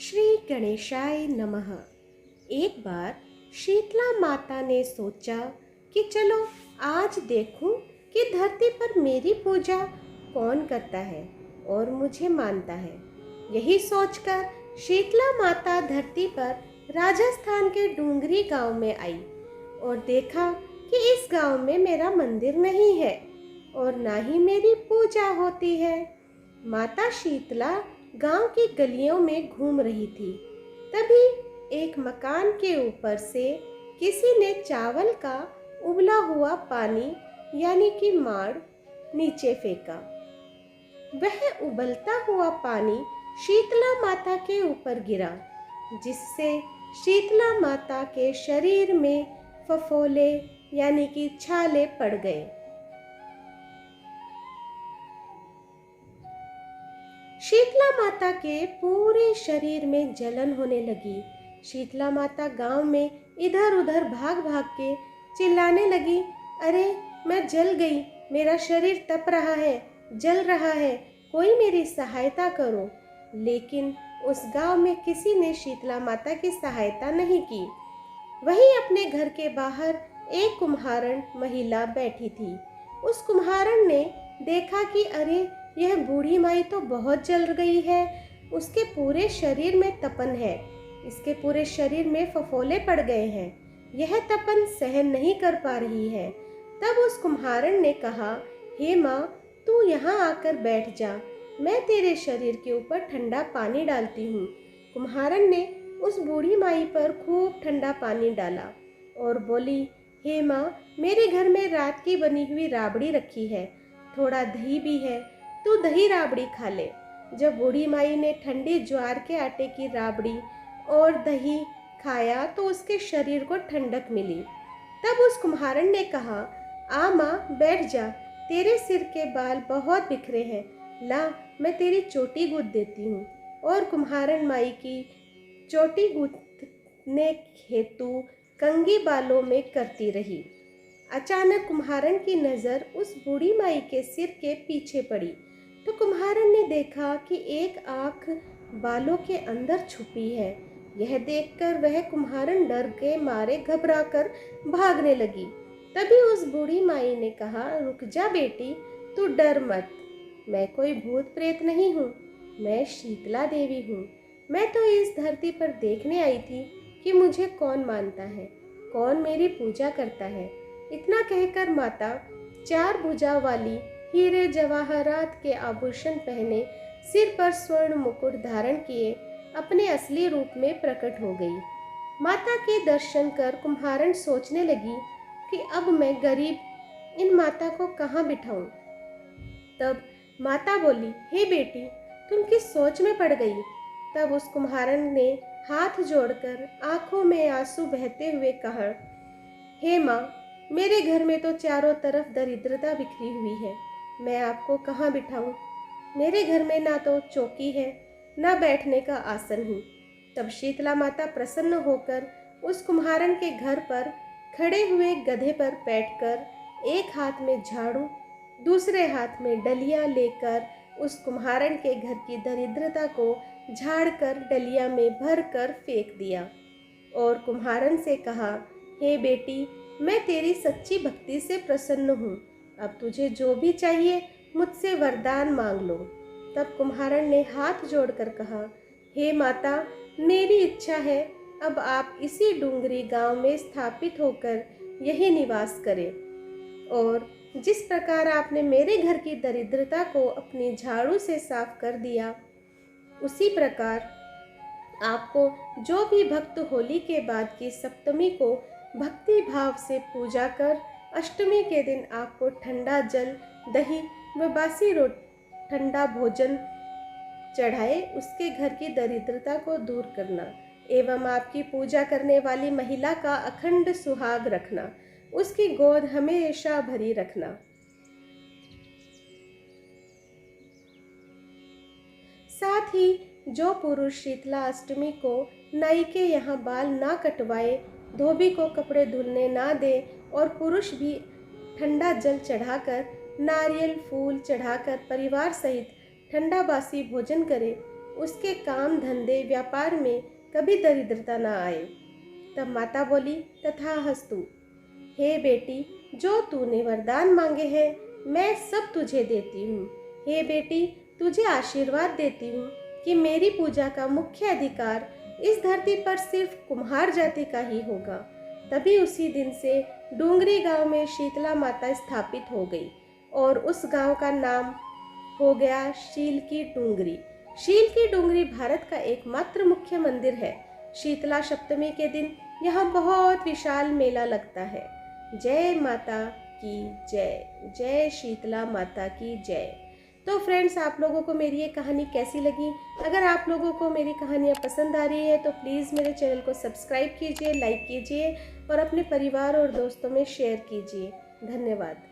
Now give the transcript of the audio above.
श्री गणेशाय नमः। एक बार शीतला माता ने सोचा कि चलो आज देखूं कि धरती पर मेरी पूजा कौन करता है और मुझे मानता है। यही सोचकर शीतला माता धरती पर राजस्थान के डूंगरी गांव में आई और देखा कि इस गांव में मेरा मंदिर नहीं है और ना ही मेरी पूजा होती है। माता शीतला गांव की गलियों में घूम रही थी। तभी एक मकान के ऊपर से किसी ने चावल का उबला हुआ पानी यानी कि माड़ नीचे फेंका। वह उबलता हुआ पानी शीतला माता के ऊपर गिरा, जिससे शीतला माता के शरीर में फफोले यानी कि छाले पड़ गए। शीतला माता के पूरे शरीर में जलन होने लगी। शीतला माता गांव में इधर उधर भाग भाग के चिल्लाने लगी, अरे मैं जल गई, मेरा शरीर तप रहा है, जल रहा है, कोई मेरी सहायता करो। लेकिन उस गांव में किसी ने शीतला माता की सहायता नहीं की। वहीं अपने घर के बाहर एक कुम्हारन महिला बैठी थी। उस कुम्हारन ने देखा कि अरे यह बूढ़ी माई तो बहुत जल गई है, उसके पूरे शरीर में तपन है, इसके पूरे शरीर में फफोले पड़ गए हैं, यह तपन सहन नहीं कर पा रही है। तब उस कुम्हारन ने कहा, हे माँ, तू यहाँ आकर बैठ जा, मैं तेरे शरीर के ऊपर ठंडा पानी डालती हूँ। कुम्हारन ने उस बूढ़ी माई पर खूब ठंडा पानी डाला और बोली, हे माँ, मेरे घर में रात की बनी हुई राबड़ी रखी है, थोड़ा दही भी है, तू दही राबड़ी खा ले। जब बूढ़ी माई ने ठंडी ज्वार के आटे की राबड़ी और दही खाया तो उसके शरीर को ठंडक मिली। तब उस कुम्हारन ने कहा, आ माँ, बैठ जा, तेरे सिर के बाल बहुत बिखरे हैं, ला मैं तेरी चोटी गूंथ देती हूँ। और कुम्हारन माई की चोटी गूंथने हेतु कंघी बालों में करती रही। अचानक कुम्हारन की नज़र उस बूढ़ी माई के सिर के पीछे पड़ी तो कुम्हारन ने देखा कि एक आँख बालों के अंदर छुपी है। यह देखकर वह कुम्हारन डर के मारे घबराकर भागने लगी। तभी उस बूढ़ी माई ने कहा, रुक जा बेटी, तू डर मत, मैं कोई भूत प्रेत नहीं हूँ, मैं शीतला देवी हूँ। मैं तो इस धरती पर देखने आई थी कि मुझे कौन मानता है, कौन मेरी पूजा करता है। इतना कहकर माता चार भुजा वाली हीरे जवाहरात के आभूषण पहने, सिर पर स्वर्ण मुकुट धारण किए अपने असली रूप में प्रकट हो गई। माता के दर्शन कर कुम्हारन सोचने लगी कि अब मैं गरीब इन माता को कहाँ बिठाऊं। तब माता बोली, हे बेटी, तुम किस सोच में पड़ गई। तब उस कुम्हारन ने हाथ जोड़कर आंखों में आंसू बहते हुए कहा, हे माँ, मेरे घर में तो चारों तरफ दरिद्रता बिखरी हुई है, मैं आपको कहाँ बिठाऊं। मेरे घर में ना तो चौकी है, ना बैठने का आसन ही। तब शीतला माता प्रसन्न होकर उस कुम्हारन के घर पर खड़े हुए गधे पर बैठकर एक हाथ में झाड़ू, दूसरे हाथ में डलिया लेकर उस कुम्हारन के घर की दरिद्रता को झाड़कर डलिया में भर कर फेंक दिया और कुम्हारन से कहा, हे बेटी, मैं तेरी सच्ची भक्ति से प्रसन्न हूँ, अब तुझे जो भी चाहिए मुझसे वरदान मांग लो। तब कुम्हारन ने हाथ जोड़कर कहा, हे माता, मेरी इच्छा है अब आप इसी डूंगरी गांव में स्थापित होकर यही निवास करें और जिस प्रकार आपने मेरे घर की दरिद्रता को अपनी झाड़ू से साफ कर दिया, उसी प्रकार आपको जो भी भक्त होली के बाद की सप्तमी को भक्ति भाव से पूजा कर अष्टमी के दिन आपको ठंडा जल, दही व बासी ठंडा भोजन चढ़ाए, उसके घर की दरिद्रता को दूर करना एवं आपकी पूजा करने वाली महिला का अखंड सुहाग रखना, उसकी गोद हमेशा भरी रखना। साथ ही जो पुरुष शीतला अष्टमी को नाई के यहाँ बाल ना कटवाए, धोबी को कपड़े धुलने ना दे और पुरुष भी ठंडा जल चढ़ाकर, नारियल फूल चढ़ाकर परिवार सहित ठंडा बासी भोजन करे, उसके काम धंधे व्यापार में कभी दरिद्रता न आए। तब माता बोली, तथास्तु। हे बेटी, जो तूने वरदान मांगे हैं मैं सब तुझे देती हूँ। हे बेटी, तुझे आशीर्वाद देती हूँ कि मेरी पूजा का मुख्य अधिकार इस धरती पर सिर्फ कुम्हार जाति का ही होगा। तभी उसी दिन से डूंगरी गांव में शीतला माता स्थापित हो गई और उस गांव का नाम हो गया शील की डूंगरी। शील की डूंगरी भारत का एकमात्र मुख्य मंदिर है। शीतला सप्तमी के दिन यहाँ बहुत विशाल मेला लगता है। जय माता की जय। जय शीतला माता की जय। तो फ्रेंड्स, आप लोगों को मेरी ये कहानी कैसी लगी? अगर आप लोगों को मेरी कहानियाँ पसंद आ रही है तो प्लीज़ मेरे चैनल को सब्सक्राइब कीजिए, लाइक कीजिए और अपने परिवार और दोस्तों में शेयर कीजिए। धन्यवाद।